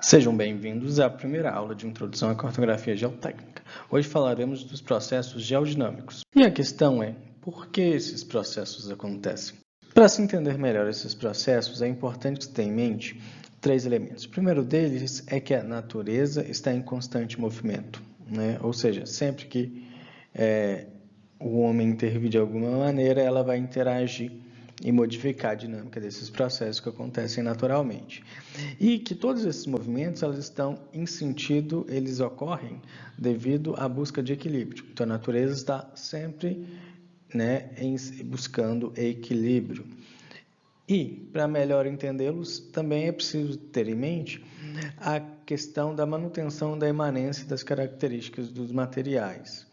Sejam bem-vindos à primeira aula de Introdução à Cartografia Geotécnica. Hoje falaremos dos processos geodinâmicos. E a questão é, por que esses processos acontecem? Para se entender melhor esses processos, é importante ter em mente três elementos. O primeiro deles é que a natureza está em constante movimento, né? Ou seja, sempre que o homem intervir de alguma maneira, ela vai interagir e modificar a dinâmica desses processos que acontecem naturalmente. E que todos esses movimentos eles ocorrem devido à busca de equilíbrio. Então, a natureza está sempre buscando equilíbrio. E, para melhor entendê-los, também é preciso ter em mente a questão da manutenção da imanência das características dos materiais.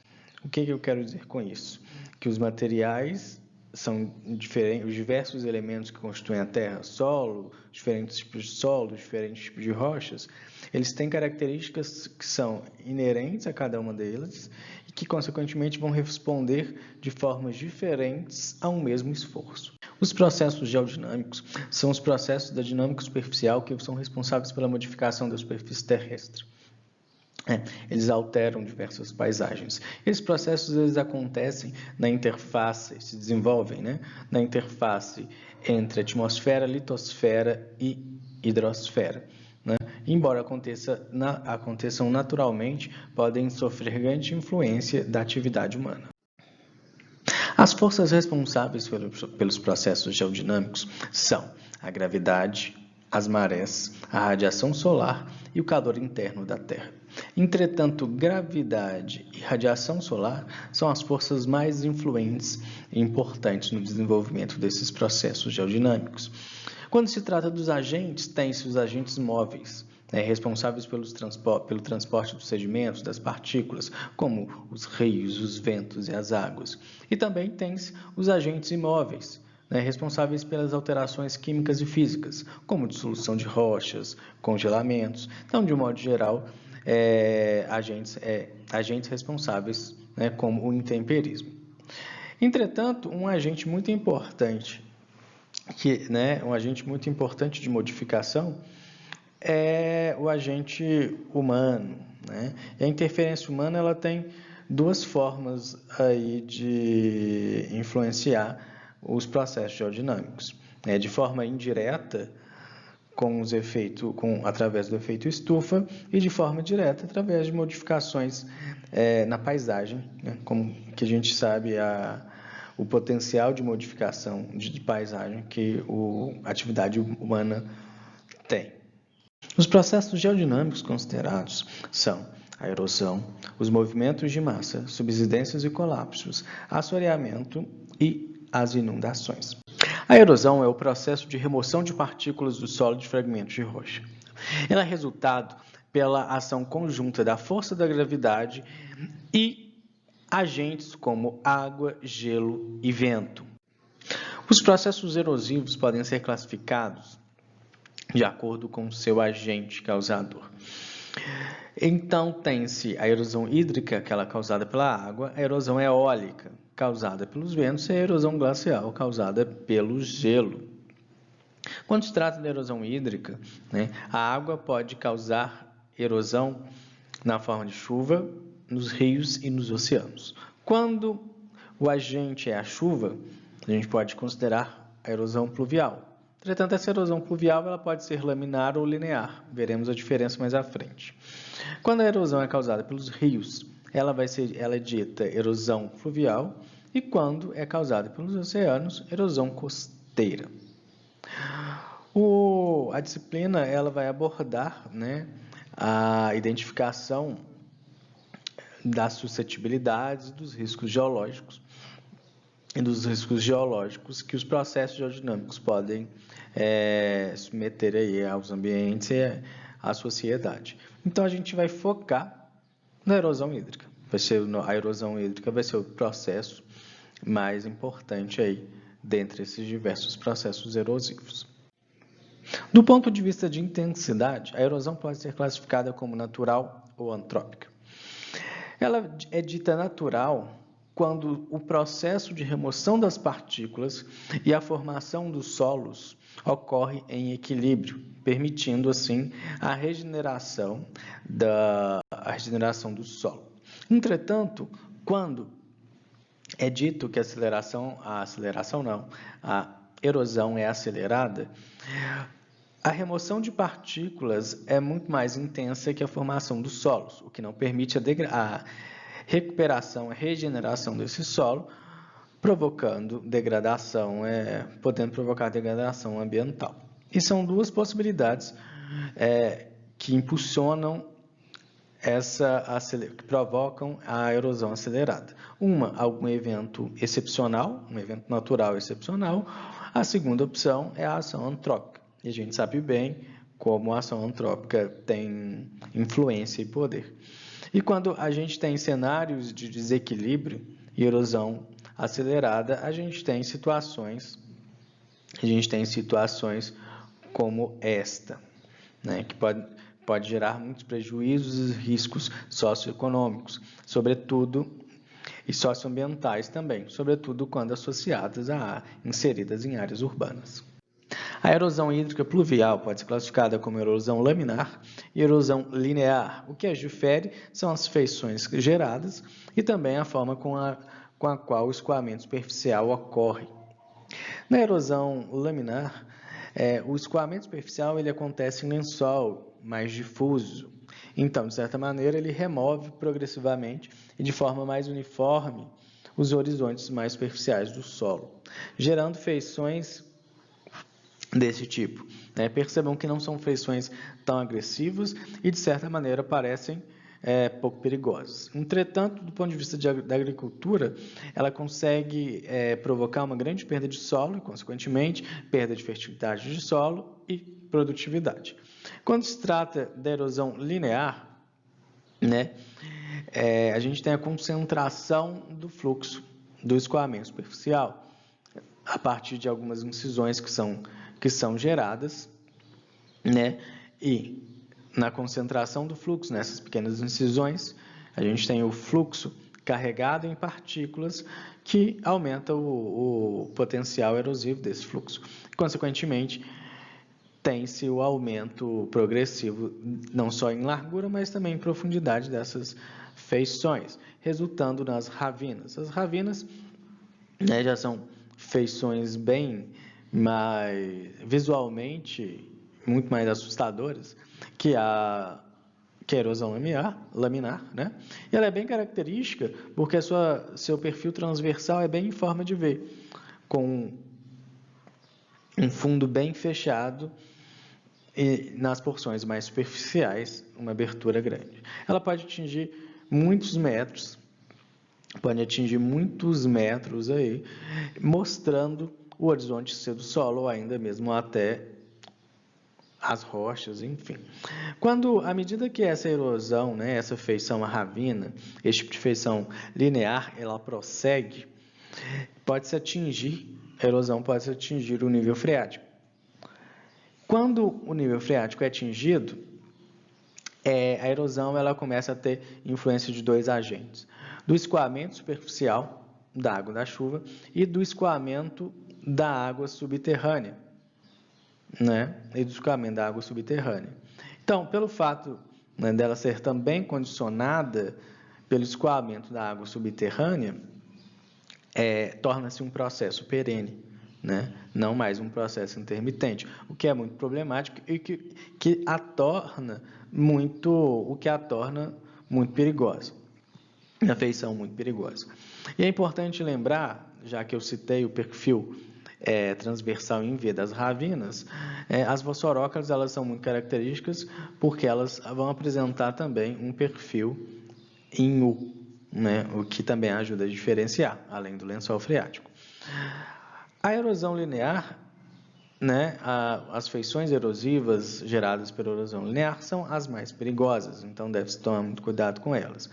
O que eu quero dizer com isso? Que os materiais são diferentes, os diversos elementos que constituem a Terra, solo, diferentes tipos de solo, diferentes tipos de rochas, eles têm características que são inerentes a cada uma delas e que, consequentemente, vão responder de formas diferentes a um mesmo esforço. Os processos geodinâmicos são os processos da dinâmica superficial que são responsáveis pela modificação da superfície terrestre. Eles alteram diversas paisagens. Esses processos acontecem na interface, se desenvolvem na interface entre atmosfera, litosfera e hidrosfera. Embora aconteçam naturalmente, podem sofrer grande influência da atividade humana. As forças responsáveis pelos processos geodinâmicos são a gravidade, as marés, a radiação solar e o calor interno da Terra. Entretanto, gravidade e radiação solar são as forças mais influentes e importantes no desenvolvimento desses processos geodinâmicos. Quando se trata dos agentes, tem-se os agentes móveis, responsáveis pelo transporte dos sedimentos, das partículas, como os rios, os ventos e as águas. E também tem-se os agentes imóveis, responsáveis pelas alterações químicas e físicas, como dissolução de rochas, congelamentos. Então, de um modo geral, agentes responsáveis, como o intemperismo. Entretanto, um agente muito importante de modificação é o agente humano. E a interferência humana ela tem duas formas aí de influenciar os processos geodinâmicos. De forma indireta, através do efeito estufa, e de forma direta, através de modificações na paisagem, como que a gente sabe o potencial de modificação de paisagem que a atividade humana tem. Os processos geodinâmicos considerados são a erosão, os movimentos de massa, subsidências e colapsos, assoreamento e as inundações. A erosão é o processo de remoção de partículas do solo de fragmentos de rocha. Ela é resultado pela ação conjunta da força da gravidade e agentes como água, gelo e vento. Os processos erosivos podem ser classificados de acordo com o seu agente causador. Então, tem-se a erosão hídrica, aquela causada pela água, a erosão eólica, causada pelos ventos, e a erosão glacial, causada pelo gelo. Quando se trata da erosão hídrica, a água pode causar erosão na forma de chuva, nos rios e nos oceanos. Quando o agente é a chuva, a gente pode considerar a erosão pluvial. Entretanto, essa erosão pluvial ela pode ser laminar ou linear. Veremos a diferença mais à frente. Quando a erosão é causada pelos rios, ela é dita erosão fluvial, e quando é causada pelos oceanos, erosão costeira. A disciplina ela vai abordar a identificação das suscetibilidades dos riscos geológicos e dos riscos geológicos que os processos geodinâmicos podem submeter aí aos ambientes e à sociedade. Então, a gente vai focar na erosão hídrica. A erosão hídrica vai ser o processo mais importante aí dentre esses diversos processos erosivos. Do ponto de vista de intensidade, a erosão pode ser classificada como natural ou antrópica. Ela é dita natural quando o processo de remoção das partículas e a formação dos solos ocorre em equilíbrio, permitindo assim a regeneração do solo. Entretanto, quando é dito que a erosão é acelerada, a remoção de partículas é muito mais intensa que a formação dos solos, o que não permite a recuperação, a regeneração desse solo, podendo provocar degradação ambiental. E são duas possibilidades que impulsionam que provocam a erosão acelerada. Algum evento excepcional, um evento natural excepcional. A segunda opção é a ação antrópica. E a gente sabe bem como a ação antrópica tem influência e poder. E quando a gente tem cenários de desequilíbrio e erosão acelerada, a gente tem situações como esta, né, que pode gerar muitos prejuízos e riscos socioeconômicos, sobretudo, e socioambientais também, sobretudo quando inseridas em áreas urbanas. A erosão hídrica pluvial pode ser classificada como erosão laminar e erosão linear. O que as difere são as feições geradas e também a forma com a qual o escoamento superficial ocorre. Na erosão laminar, o escoamento superficial ele acontece em lençol mais difuso. Então, de certa maneira, ele remove progressivamente e de forma mais uniforme os horizontes mais superficiais do solo, gerando feições desse tipo. Percebam que não são feições tão agressivas e, de certa maneira, parecem pouco perigosas. Entretanto, do ponto de vista da agricultura, ela consegue provocar uma grande perda de solo e, consequentemente, perda de fertilidade de solo e produtividade. Quando se trata da erosão linear, a gente tem a concentração do fluxo do escoamento superficial a partir de algumas incisões que são geradas, e na concentração do fluxo, nessas pequenas incisões, a gente tem o fluxo carregado em partículas que aumenta o potencial erosivo desse fluxo. Consequentemente, tem-se o aumento progressivo, não só em largura, mas também em profundidade dessas feições, resultando nas ravinas. As ravinas já são feições bem mais visualmente muito mais assustadoras que a erosão laminar, E ela é bem característica porque seu perfil transversal é bem em forma de V, com um fundo bem fechado e nas porções mais superficiais uma abertura grande. Ela pode atingir muitos metros aí, mostrando o horizonte do solo ou ainda mesmo até as rochas, enfim. À medida que essa erosão, essa feição à ravina, esse tipo de feição linear, ela prossegue, a erosão pode se atingir o nível freático. Quando o nível freático é atingido, a erosão ela começa a ter influência de dois agentes: do escoamento superficial da água da chuva e do escoamento da água subterrânea, E do escoamento da água subterrânea. Então, pelo fato dela ser também condicionada pelo escoamento da água subterrânea, torna-se um processo perene, Não mais um processo intermitente, o que é muito problemático e que a torna muito perigosa, a feição muito perigosa. E é importante lembrar, já que eu citei o perfil transversal em V das ravinas, as vossorocas elas são muito características porque elas vão apresentar também um perfil em U, o que também ajuda a diferenciar, além do lençol freático. A erosão linear, as feições erosivas geradas pela erosão linear são as mais perigosas, então deve-se tomar muito cuidado com elas,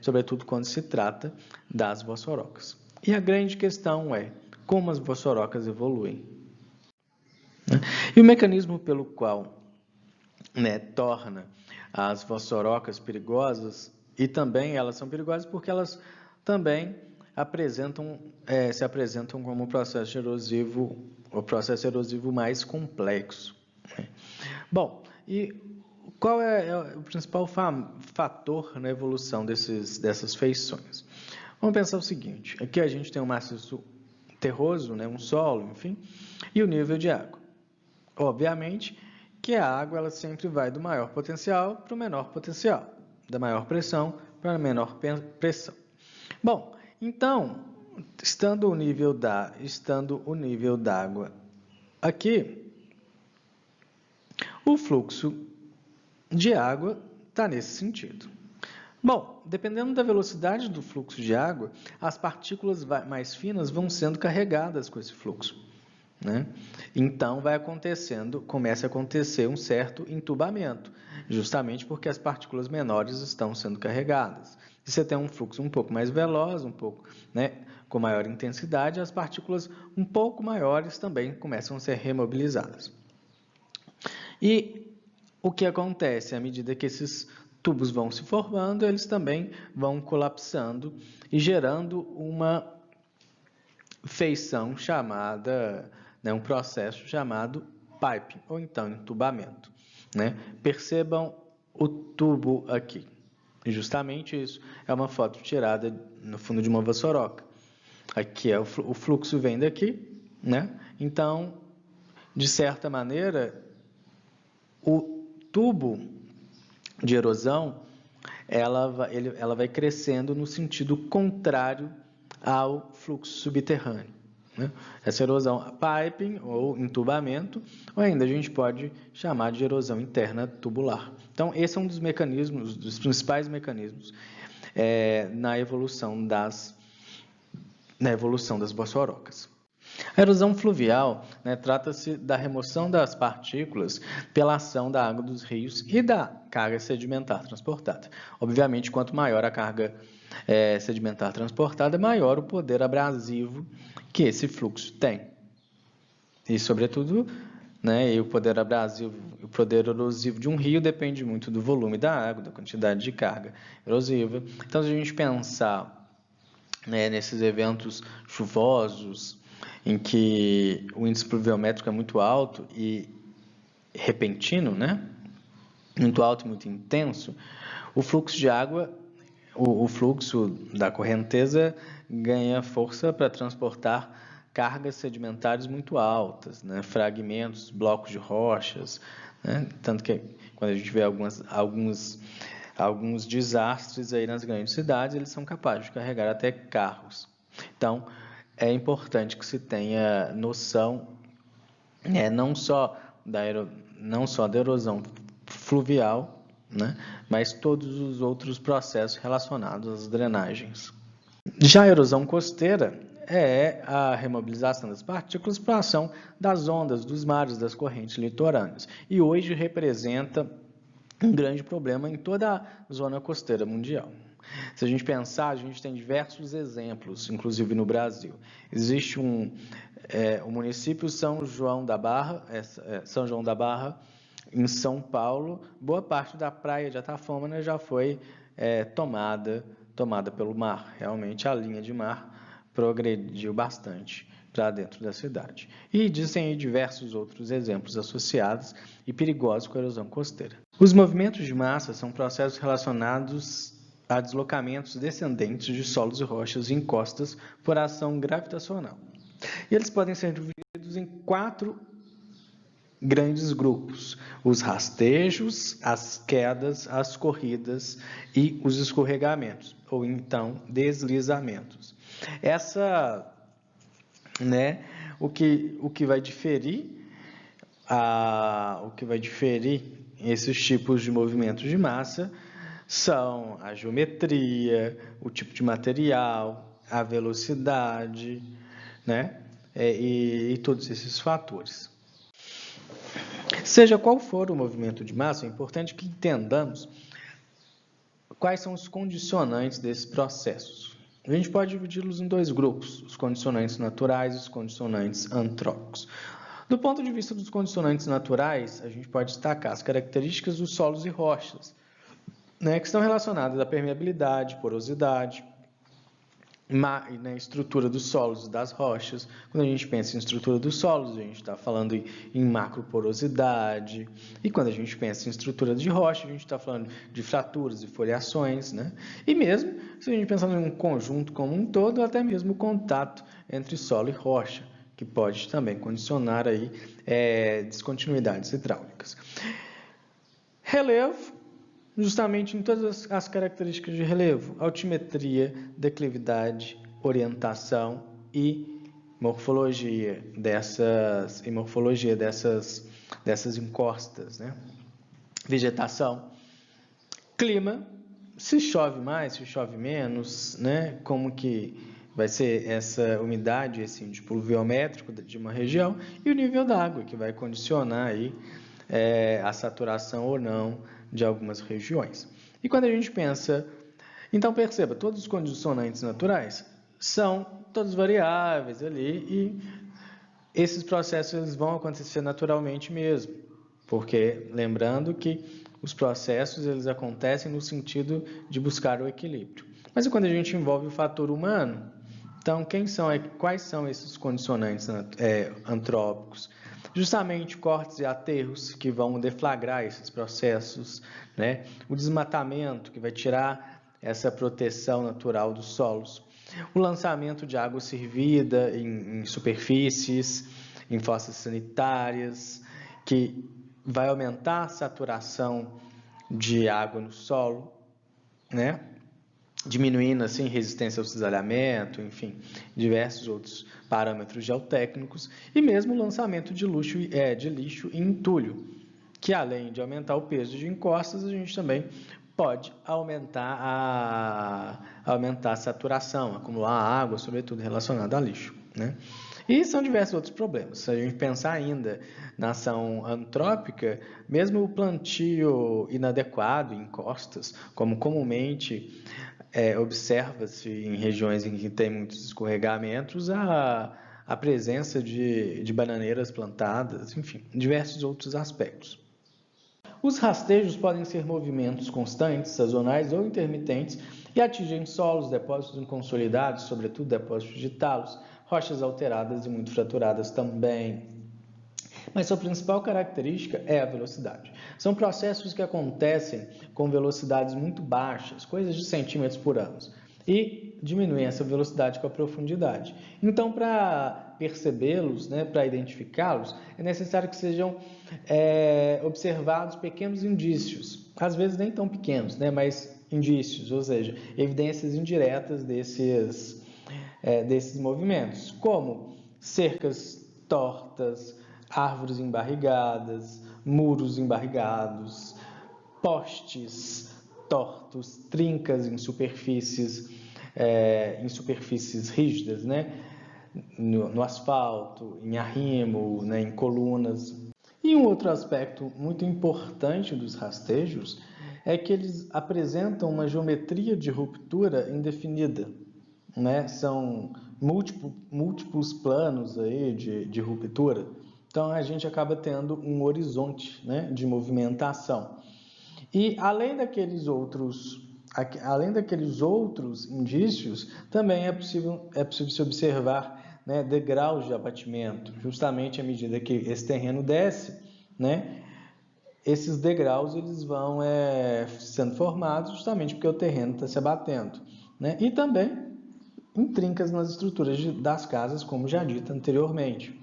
Sobretudo quando se trata das vossorocas. E a grande questão é como as vossorocas evoluem. E o mecanismo pelo qual torna as vossorocas perigosas, e também elas são perigosas porque elas também se apresentam como o processo erosivo mais complexo, né? Bom, e qual é o principal fator na evolução dessas feições? Vamos pensar o seguinte: aqui a gente tem um maciço terroso, né, um solo, enfim, e o nível de água. Obviamente que a água ela sempre vai do maior potencial para o menor potencial, da maior pressão para a menor pressão. Bom, então, estando o nível d'água aqui, o fluxo de água está nesse sentido. Bom, dependendo da velocidade do fluxo de água, as partículas mais finas vão sendo carregadas com esse fluxo, né? Então, começa a acontecer um certo entubamento, justamente porque as partículas menores estão sendo carregadas. Se você tem um fluxo um pouco mais veloz, um pouco, né, com maior intensidade, as partículas um pouco maiores também começam a ser remobilizadas. E o que acontece? À medida que esses tubos vão se formando, eles também vão colapsando e gerando uma feição chamada, né, um processo chamado piping, ou então entubamento, né? Percebam o tubo aqui. E justamente isso é uma foto tirada no fundo de uma vassouroca. Aqui o fluxo vem daqui, né? Então, de certa maneira, o tubo de erosão, ela vai crescendo no sentido contrário ao fluxo subterrâneo, né? Essa erosão piping ou entubamento, ou ainda a gente pode chamar de erosão interna tubular. Então, esse é um dos mecanismos, dos principais mecanismos na evolução das vassourocas. A erosão fluvial, né, trata-se da remoção das partículas pela ação da água dos rios e da carga sedimentar transportada. Obviamente, quanto maior a carga sedimentar transportada, maior o poder abrasivo que esse fluxo tem. E, sobretudo, né, o poder abrasivo, o poder erosivo de um rio depende muito do volume da água, da quantidade de carga erosiva. Então, se a gente pensar, né, nesses eventos chuvosos, em que o índice pluviométrico é muito alto e repentino, né? Muito alto e muito intenso, o fluxo de água, o fluxo da correnteza ganha força para transportar cargas sedimentares muito altas, né? Fragmentos, blocos de rochas, né? Tanto que quando a gente vê alguns desastres aí nas grandes cidades, eles são capazes de carregar até carros. Então, é importante que se tenha noção, não só da erosão fluvial, né, mas todos os outros processos relacionados às drenagens. Já a erosão costeira é a remobilização das partículas para a ação das ondas, dos mares, das correntes litorâneas. E hoje representa um grande problema em toda a zona costeira mundial. Se a gente pensar, a gente tem diversos exemplos, inclusive no Brasil. Existe o município São João da Barra, em São Paulo. Boa parte da praia de Atafômena já foi tomada pelo mar. Realmente a linha de mar progrediu bastante para dentro da cidade. E existem aí diversos outros exemplos associados e perigosos com a erosão costeira. Os movimentos de massa são processos relacionados a deslocamentos descendentes de solos e rochas em encostas por ação gravitacional. E eles podem ser divididos em 4 grandes grupos: os rastejos, as quedas, as corridas e os escorregamentos, ou então deslizamentos. O que vai diferir esses tipos de movimentos de massa são a geometria, o tipo de material, a velocidade, né? E todos esses fatores. Seja qual for o movimento de massa, é importante que entendamos quais são os condicionantes desses processos. A gente pode dividi-los em 2 grupos: os condicionantes naturais e os condicionantes antrópicos. Do ponto de vista dos condicionantes naturais, a gente pode destacar as características dos solos e rochas, né, que estão relacionadas à permeabilidade, porosidade, na estrutura dos solos e das rochas. Quando a gente pensa em estrutura dos solos, a gente está falando em macroporosidade, e quando a gente pensa em estrutura de rocha, a gente está falando de fraturas e foliações, né? E mesmo se a gente pensar em um conjunto como um todo, até mesmo o contato entre solo e rocha, que pode também condicionar aí, descontinuidades hidráulicas. Relevo, justamente em todas as características de relevo: altimetria, declividade, orientação e morfologia dessas encostas, né? Vegetação, clima, se chove mais, se chove menos, né? Como que vai ser essa umidade, esse índice pluviométrico de uma região, e o nível da água, que vai condicionar aí a saturação ou não de algumas regiões. E quando a gente pensa, então perceba, todos os condicionantes naturais são todos variáveis ali, e esses processos eles vão acontecer naturalmente mesmo, porque lembrando que os processos eles acontecem no sentido de buscar o equilíbrio. Mas e quando a gente envolve o fator humano? Então, quais são esses condicionantes antrópicos? Justamente cortes e aterros que vão deflagrar esses processos, né? O desmatamento, que vai tirar essa proteção natural dos solos. O lançamento de água servida em superfícies, em fossas sanitárias, que vai aumentar a saturação de água no solo, né? Diminuindo assim resistência ao cisalhamento, enfim, diversos outros parâmetros geotécnicos, e mesmo o lançamento de lixo em entulho, que além de aumentar o peso de encostas, a gente também pode aumentar a saturação, acumular água, sobretudo relacionada a lixo, né? E são diversos outros problemas. Se a gente pensar ainda na ação antrópica, mesmo o plantio inadequado em encostas, como comumente observa-se em regiões em que tem muitos escorregamentos, a presença de bananeiras plantadas, enfim, diversos outros aspectos. Os rastejos podem ser movimentos constantes, sazonais ou intermitentes e atingem solos, depósitos inconsolidados, sobretudo depósitos de talos, rochas alteradas e muito fraturadas também. Mas sua principal característica é a velocidade. São processos que acontecem com velocidades muito baixas, coisas de centímetros por ano, e diminuem essa velocidade com a profundidade. Então, para percebê-los, né, para identificá-los, é necessário que sejam observados pequenos indícios, às vezes nem tão pequenos, né, mas indícios, ou seja, evidências indiretas desses movimentos, como cercas tortas, árvores embarrigadas, muros embarrigados, postes tortos, trincas em superfícies rígidas, né? No asfalto, em arrimo, né? Em colunas. E um outro aspecto muito importante dos rastejos é que eles apresentam uma geometria de ruptura indefinida, né? São múltiplos planos aí de ruptura. Então, a gente acaba tendo um horizonte, né, de movimentação. E além daqueles outros indícios, também é possível se observar, né, degraus de abatimento, justamente à medida que esse terreno desce, né, esses degraus eles vão sendo formados justamente porque o terreno está se abatendo, né, e também em trincas nas estruturas das casas, como já dito anteriormente.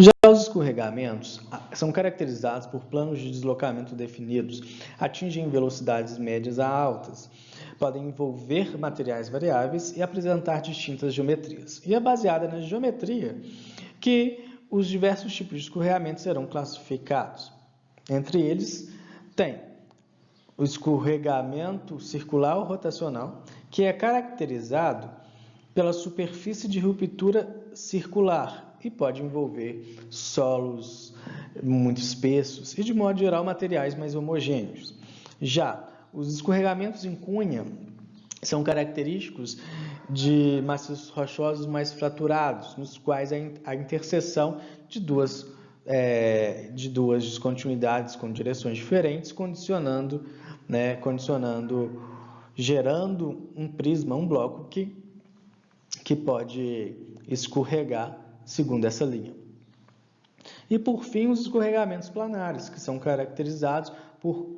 Já os escorregamentos são caracterizados por planos de deslocamento definidos, atingem velocidades médias a altas, podem envolver materiais variáveis e apresentar distintas geometrias. E é baseada na geometria que os diversos tipos de escorregamento serão classificados. Entre eles, tem o escorregamento circular ou rotacional, que é caracterizado pela superfície de ruptura circular e pode envolver solos muito espessos e, de modo geral, materiais mais homogêneos. Já os escorregamentos em cunha são característicos de maciços rochosos mais fraturados, nos quais a interseção de duas descontinuidades com direções diferentes, condicionando gerando um prisma, um bloco que pode escorregar segundo essa linha. E, por fim, os escorregamentos planares, que são caracterizados por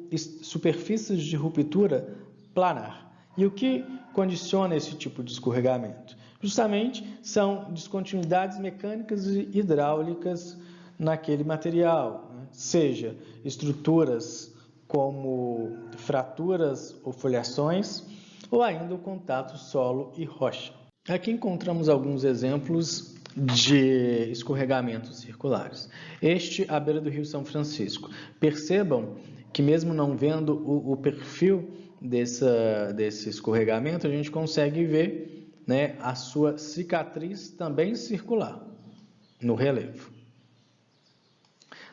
superfícies de ruptura planar. E o que condiciona esse tipo de escorregamento? Justamente são descontinuidades mecânicas e hidráulicas naquele material, né? Seja estruturas como fraturas ou foliações, ou ainda o contato solo e rocha. Aqui encontramos alguns exemplos de escorregamentos circulares. Este à beira do Rio São Francisco. Percebam que mesmo não vendo o perfil desse escorregamento, a gente consegue ver, né, a sua cicatriz também circular no relevo.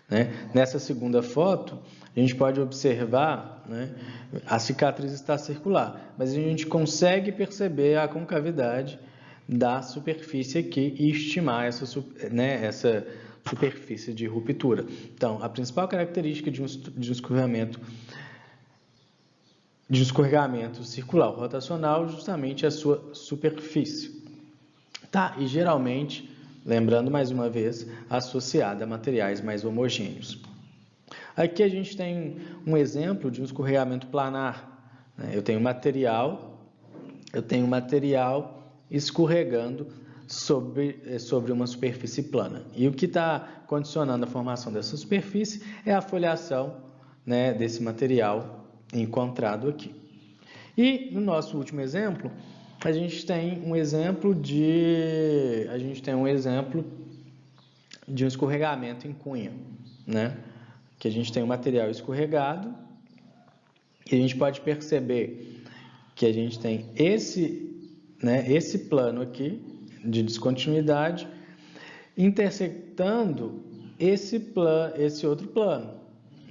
Né? Nessa segunda foto, a gente pode observar, né, a cicatriz está circular, mas a gente consegue perceber a concavidade da superfície aqui e estimar essa superfície de ruptura. Então, a principal característica de um escorregamento circular ou rotacional é justamente a sua superfície. Tá? E geralmente, lembrando mais uma vez, associada a materiais mais homogêneos. Aqui a gente tem um exemplo de um escorregamento planar, né? Eu tenho material escorregando sobre uma superfície plana. E o que está condicionando a formação dessa superfície é a foliação, né, desse material encontrado aqui. E no nosso último exemplo, a gente tem um exemplo de um escorregamento em cunha, né? Que a gente tem um material escorregado e a gente pode perceber que a gente tem esse plano aqui de descontinuidade intersectando esse outro plano.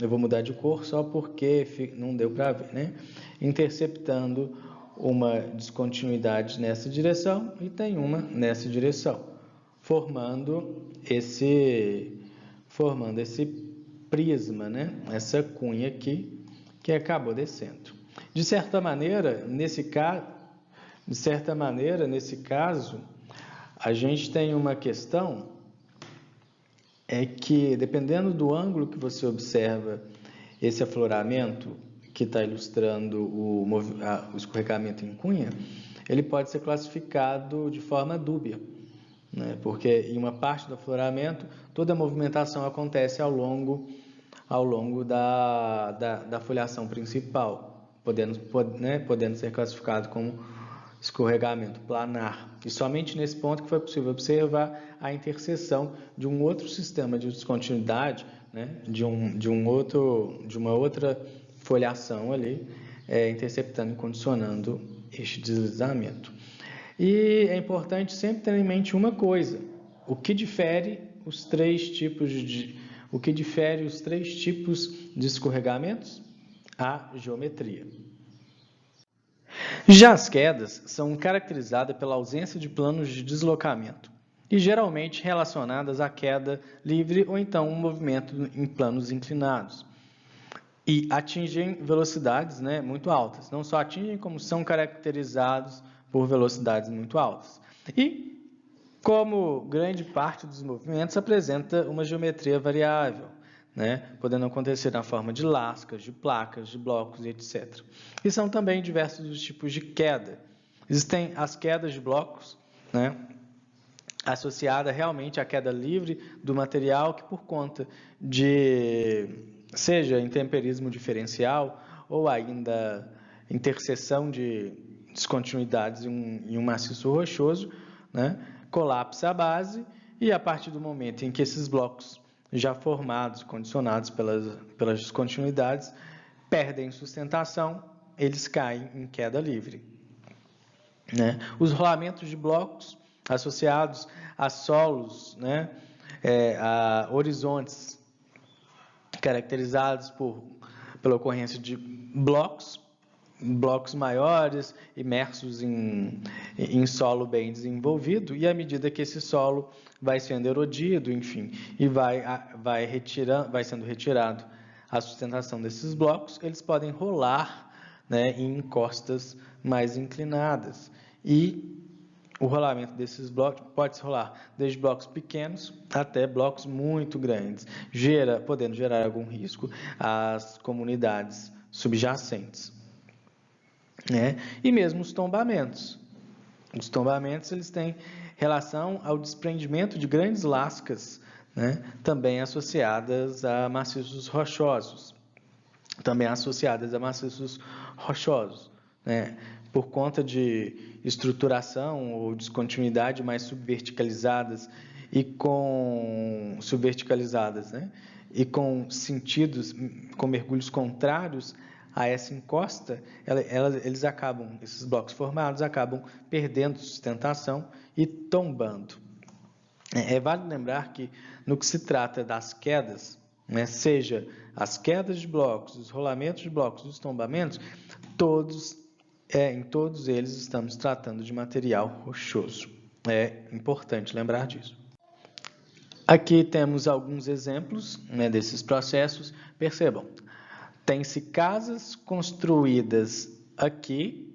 Eu vou mudar de cor só porque não deu para ver, né? Interceptando uma descontinuidade nessa direção e tem uma nessa direção, formando esse prisma, né? Essa cunha aqui que acabou descendo. De certa maneira, nesse caso, a gente tem uma questão que, dependendo do ângulo que você observa esse afloramento que está ilustrando o escorregamento em cunha, ele pode ser classificado de forma dúbia, né? Porque em uma parte do afloramento, toda a movimentação acontece ao longo da foliação principal, podendo ser classificado como escorregamento planar. E somente nesse ponto que foi possível observar a interseção de um outro sistema de descontinuidade, né, de uma outra foliação ali, interceptando e condicionando este deslizamento. E é importante sempre ter em mente uma coisa: o que difere os três tipos de escorregamentos? A geometria. Já as quedas são caracterizadas pela ausência de planos de deslocamento e geralmente relacionadas à queda livre ou então um movimento em planos inclinados. E atingem velocidades, né, muito altas. Não só atingem, como são caracterizados por velocidades muito altas. E, como grande parte dos movimentos, apresenta uma geometria variável, né, podendo acontecer na forma de lascas, de placas, de blocos, etc. E são também diversos os tipos de queda. Existem as quedas de blocos, né, associada realmente à queda livre do material, que por conta seja intemperismo diferencial ou ainda interseção de descontinuidades em um maciço rochoso, né, colapsa a base e a partir do momento em que esses blocos já formados, condicionados pelas descontinuidades, perdem sustentação, eles caem em queda livre, né? Os rolamentos de blocos associados a solos, né, a horizontes caracterizados pela ocorrência de blocos maiores, imersos em solo bem desenvolvido, e à medida que esse solo vai sendo erodido, enfim, e vai sendo retirado a sustentação desses blocos, eles podem rolar, né, em encostas mais inclinadas. E o rolamento desses blocos pode se rolar desde blocos pequenos até blocos muito grandes, podendo gerar algum risco às comunidades subjacentes, né? E mesmo os tombamentos. Os tombamentos eles têm relação ao desprendimento de grandes lascas, né? Também associadas a maciços rochosos. Né? Por conta de estruturação ou descontinuidade mais subverticalizadas, né? E com sentidos, com mergulhos contrários a essa encosta, esses blocos formados acabam perdendo sustentação e tombando. É válido lembrar que, no que se trata das quedas, né, seja as quedas de blocos, os rolamentos de blocos, os tombamentos, em todos eles estamos tratando de material rochoso. É importante lembrar disso. Aqui temos alguns exemplos, né, desses processos. Percebam, tem-se casas construídas aqui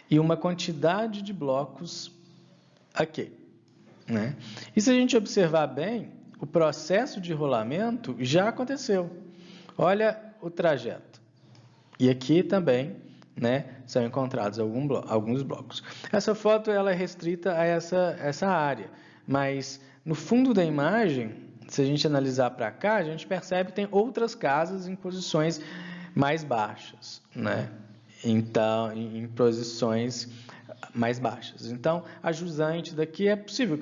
e uma quantidade de blocos aqui, né? E se a gente observar bem, o processo de rolamento já aconteceu. Olha o trajeto. E aqui também, né, são encontrados alguns blocos. Essa foto ela é restrita a essa área, mas no fundo da imagem, se a gente analisar para cá, a gente percebe que tem outras casas em posições mais baixas, né? Então, em posições mais baixas. Então, a jusante daqui é possível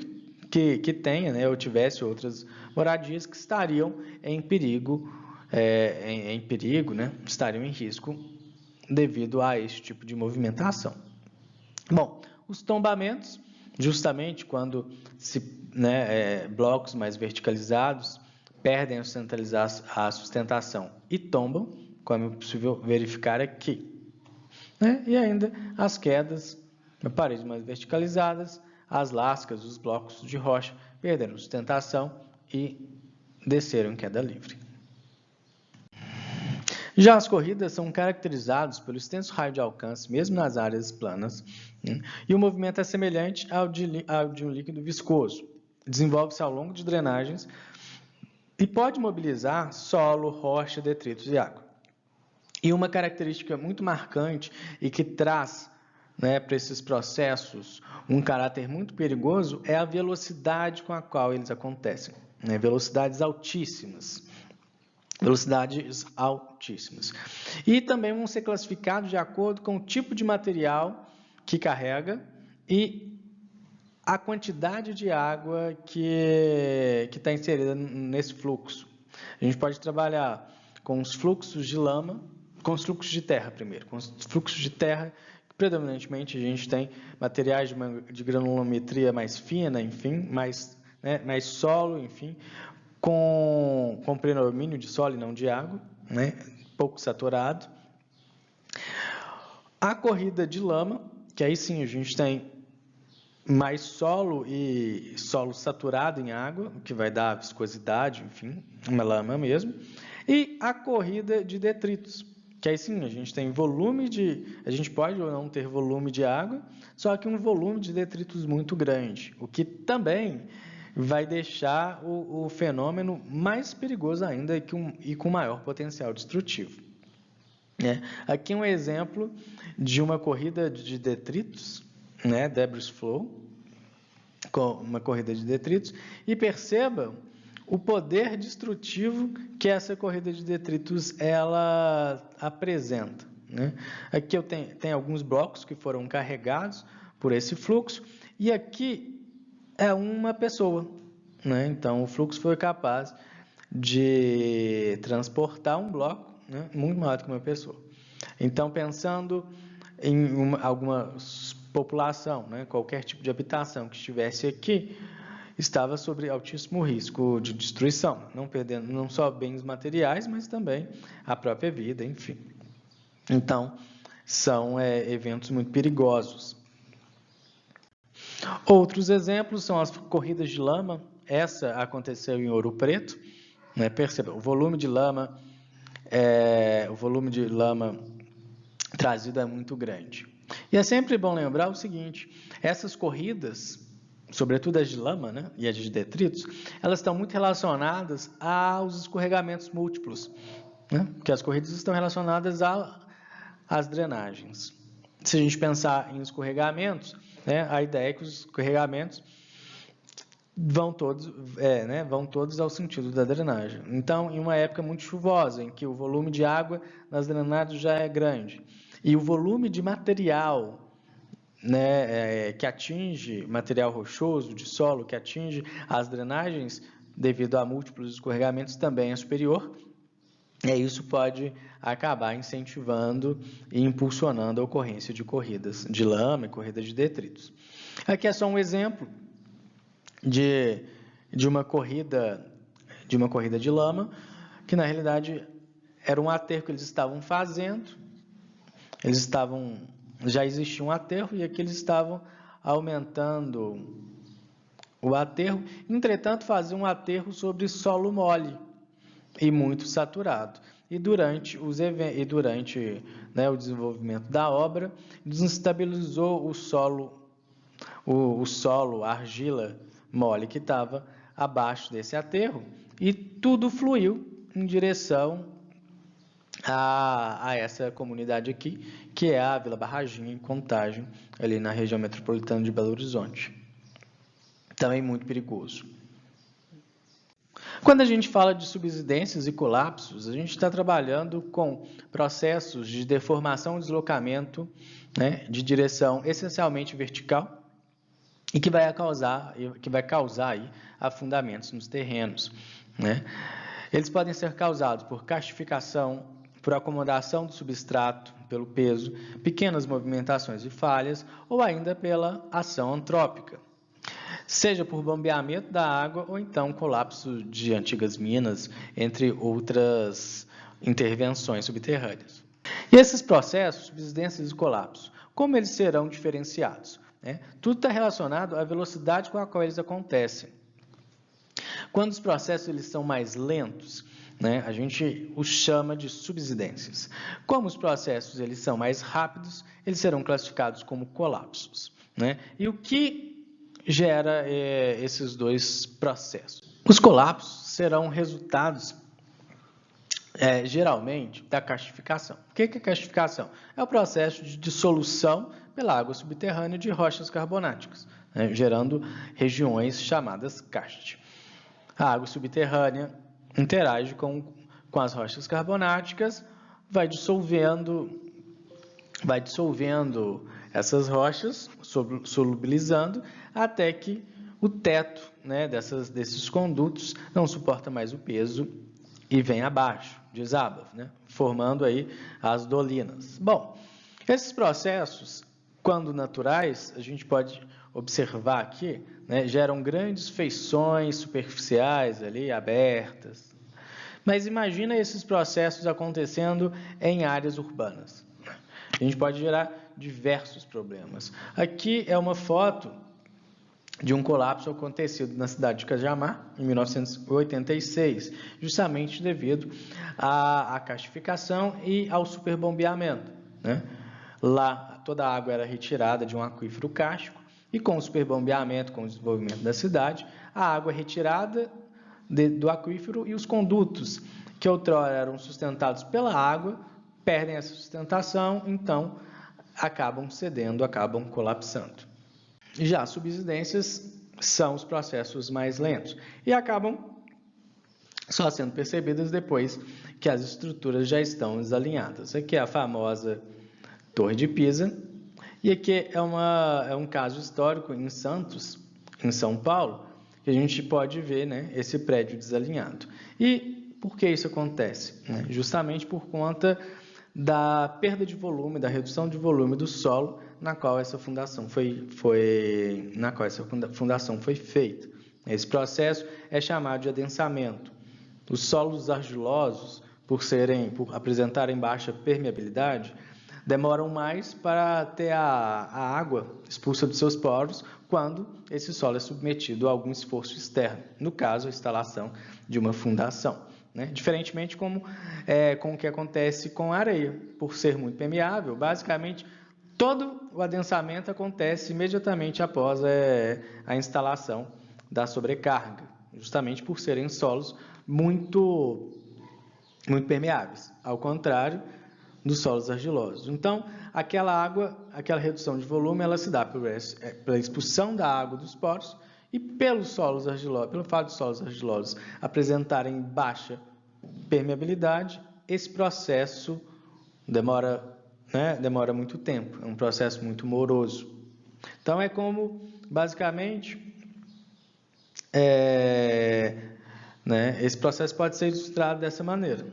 que tenha, né, ou tivesse outras moradias que estariam em perigo, né, estariam em risco devido a esse tipo de movimentação. Bom, os tombamentos, justamente quando blocos mais verticalizados perdem a sustentação e tombam, como é possível verificar aqui. Né? E ainda as quedas, paredes mais verticalizadas, as lascas, os blocos de rocha perderam sustentação e desceram em queda livre. Já as corridas são caracterizadas pelo extenso raio de alcance, mesmo nas áreas planas, né? E o movimento é semelhante ao de um líquido viscoso. Desenvolve-se ao longo de drenagens e pode mobilizar solo, rocha, detritos e água. E uma característica muito marcante e que traz, né, para esses processos um caráter muito perigoso é a velocidade com a qual eles acontecem, né? Velocidades altíssimas. E também vão ser classificados de acordo com o tipo de material que carrega e a quantidade de água que está inserida nesse fluxo. A gente pode trabalhar com os fluxos de lama, com os fluxos de terra primeiro. Com os fluxos de terra, predominantemente a gente tem materiais de granulometria mais fina, enfim, mais solo, enfim, com predomínio de solo e não de água, né? Pouco saturado. A corrida de lama, que aí sim a gente tem mais solo e solo saturado em água, o que vai dar viscosidade, enfim, uma lama mesmo. E a corrida de detritos, que aí sim a gente tem a gente pode ou não ter volume de água, só que um volume de detritos muito grande, o que também vai deixar o fenômeno mais perigoso ainda e com maior potencial destrutivo. Aqui um exemplo de uma corrida de detritos, né, debris flow, com uma corrida de detritos, e perceba o poder destrutivo que essa corrida de detritos ela apresenta, né? Aqui eu tenho alguns blocos que foram carregados por esse fluxo, e aqui é uma pessoa, né? Então o fluxo foi capaz de transportar um bloco, né, muito maior do que uma pessoa. Então, pensando em alguma população, né, qualquer tipo de habitação que estivesse aqui, estava sob altíssimo risco de destruição, não perdendo não só bens materiais, mas também a própria vida, enfim. Então, são eventos muito perigosos. Outros exemplos são as corridas de lama. Essa aconteceu em Ouro Preto, né? Perceba, o volume de lama trazido é muito grande. E é sempre bom lembrar o seguinte, essas corridas, sobretudo as de lama, né, e as de detritos, elas estão muito relacionadas aos escorregamentos múltiplos, né, porque as corridas estão relacionadas às drenagens. Se a gente pensar em escorregamentos, né, a ideia é que os escorregamentos vão todos ao sentido da drenagem. Então, em uma época muito chuvosa, em que o volume de água nas drenagens já é grande, e o volume de material, né, que atinge, material rochoso, de solo, que atinge as drenagens, devido a múltiplos escorregamentos, também é superior, e isso pode acabar incentivando e impulsionando a ocorrência de corridas de lama e corridas de detritos. Aqui é só um exemplo de uma corrida de lama, que na realidade era um aterro que eles estavam fazendo, já existia um aterro e aqui eles estavam aumentando o aterro, entretanto faziam um aterro sobre solo mole e muito saturado. E durante o desenvolvimento da obra, desestabilizou o solo, a argila mole que estava abaixo desse aterro, e tudo fluiu em direção a essa comunidade aqui, que é a Vila Barraginha, em Contagem, ali na região metropolitana de Belo Horizonte. Também muito perigoso. Quando a gente fala de subsidências e colapsos, a gente está trabalhando com processos de deformação e deslocamento, né, de direção essencialmente vertical, e que vai causar aí afundamentos nos terrenos, né? Eles podem ser causados por castificação, por acomodação do substrato, pelo peso, pequenas movimentações e falhas, ou ainda pela ação antrópica, seja por bombeamento da água ou então colapso de antigas minas, entre outras intervenções subterrâneas. E esses processos, subsidências e colapsos, como eles serão diferenciados? Tudo está relacionado à velocidade com a qual eles acontecem. Quando os processos eles são mais lentos, a gente os chama de subsidências. Como os processos eles são mais rápidos, eles serão classificados como colapsos. E o que gera esses dois processos? Os colapsos serão resultados, geralmente, da castificação. O que é castificação? É o processo de dissolução pela água subterrânea de rochas carbonáticas, gerando regiões chamadas karst. A água subterrânea interage com as rochas carbonáticas, vai dissolvendo essas rochas, solubilizando, até que o teto, desses condutos não suporta mais o peso e vem abaixo, desaba, formando aí as dolinas. Bom, esses processos, quando naturais, a gente pode observar aqui, geram grandes feições superficiais ali, abertas. Mas imagina esses processos acontecendo em áreas urbanas. A gente pode gerar diversos problemas. Aqui é uma foto de um colapso acontecido na cidade de Cajamar, em 1986, justamente devido à castificação e ao superbombeamento. Lá, toda a água era retirada de um aquífero kárstico, e com o superbombeamento, com o desenvolvimento da cidade, a água é retirada do aquífero e os condutos, que outrora eram sustentados pela água, perdem essa sustentação, então acabam cedendo, acabam colapsando. Já as subsidências são os processos mais lentos e acabam só sendo percebidas depois que as estruturas já estão desalinhadas. Aqui é a famosa Torre de Pisa, e aqui é um caso histórico em Santos, em São Paulo, que a gente pode ver esse prédio desalinhado. E por que isso acontece? Justamente por conta da perda de volume, da redução de volume do solo na qual essa fundação foi feita. Esse processo é chamado de adensamento. Os solos argilosos, por apresentarem baixa permeabilidade, demoram mais para ter a água expulsa dos seus poros quando esse solo é submetido a algum esforço externo, no caso, a instalação de uma fundação. né? Diferentemente com o que acontece com a areia, por ser muito permeável, basicamente todo o adensamento acontece imediatamente após a instalação da sobrecarga, justamente por serem solos muito permeáveis, ao contrário dos solos argilosos. Então, aquela redução de volume, ela se dá pela expulsão da água dos poros e pelo fato dos solos argilosos apresentarem baixa permeabilidade, esse processo demora muito tempo, é um processo muito moroso. Então, é como, basicamente, esse processo pode ser ilustrado dessa maneira.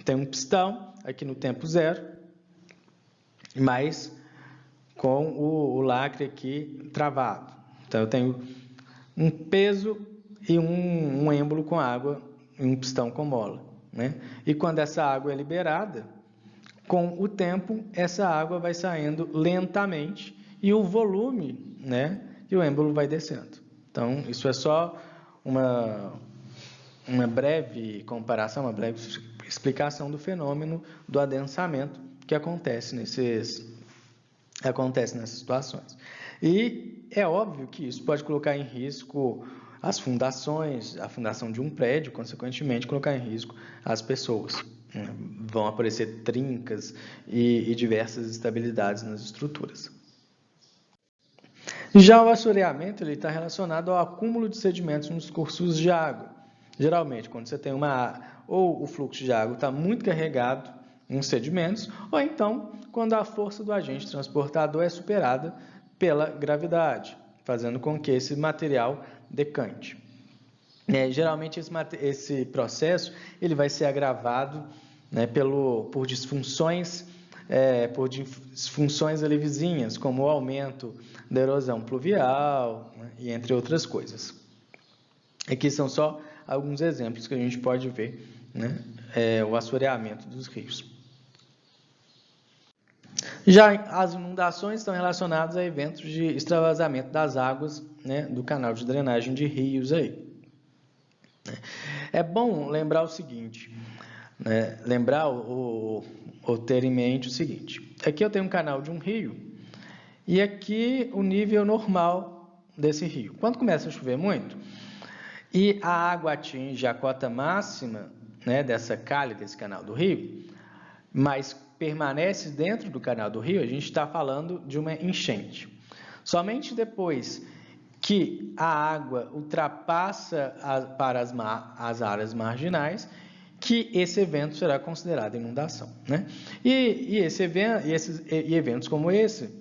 Tem um pistão aqui no tempo zero, mas com o lacre aqui travado. Então, eu tenho um peso e um êmbolo com água e um pistão com mola, né? E quando essa água é liberada, com o tempo, essa água vai saindo lentamente e o volume, né, e o êmbolo vai descendo. Então, isso é só uma breve comparação, uma breve explicação do fenômeno do adensamento que acontece nessas situações. E é óbvio que isso pode colocar em risco as fundações, a fundação de um prédio, consequentemente, colocar em risco as pessoas. Vão aparecer trincas e diversas instabilidades nas estruturas. Já o assoreamento está relacionado ao acúmulo de sedimentos nos cursos de água. Geralmente, quando você tem ou o fluxo de água está muito carregado em sedimentos, ou então quando a força do agente transportador é superada pela gravidade, fazendo com que esse material decante. Geralmente esse processo ele vai ser agravado, né, por disfunções ali vizinhas, como o aumento da erosão pluvial, né, e entre outras coisas. Aqui são só alguns exemplos que a gente pode ver, né, o assoreamento dos rios. Já as inundações estão relacionadas a eventos de extravasamento das águas, né, do canal de drenagem de rios aí. É bom lembrar o seguinte, né, ou ter em mente o seguinte: aqui eu tenho um canal de um rio e aqui o nível normal desse rio. Quando começa a chover muito e a água atinge a cota máxima, né, dessa calha desse canal do rio, mas permanece dentro do canal do rio, a gente está falando de uma enchente. Somente depois que a água ultrapassa para as áreas marginais, que esse evento será considerado inundação, né? E eventos como esse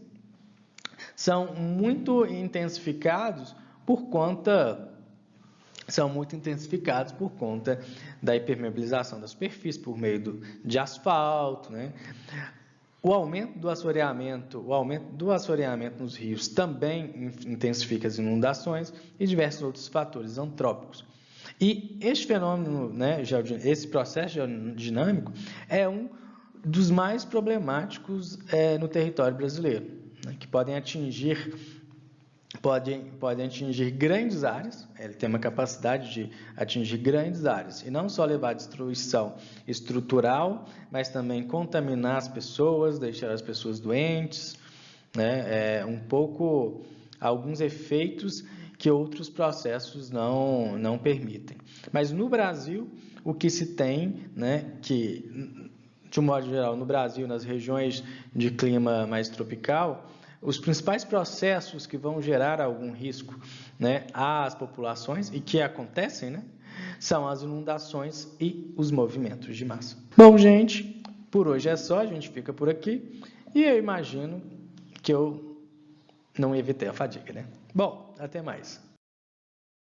são muito intensificados por conta da impermeabilização da superfície por meio de asfalto, né? O aumento do assoreamento nos rios também intensifica as inundações e diversos outros fatores antrópicos. E este fenômeno, né, esse processo geodinâmico é um dos mais problemáticos no território brasileiro, né, que podem atingir grandes áreas, ele tem uma capacidade de atingir grandes áreas, e não só levar destruição estrutural, mas também contaminar as pessoas, deixar as pessoas doentes, né? Alguns efeitos que outros processos não permitem. Mas no Brasil, o que se tem, né, que, de um modo geral, no Brasil, nas regiões de clima mais tropical, os principais processos que vão gerar algum risco, né, às populações e que acontecem, né, são as inundações e os movimentos de massa. Bom, gente, por hoje é só, a gente fica por aqui e eu imagino que eu não evitei a fadiga, né? Bom, até mais.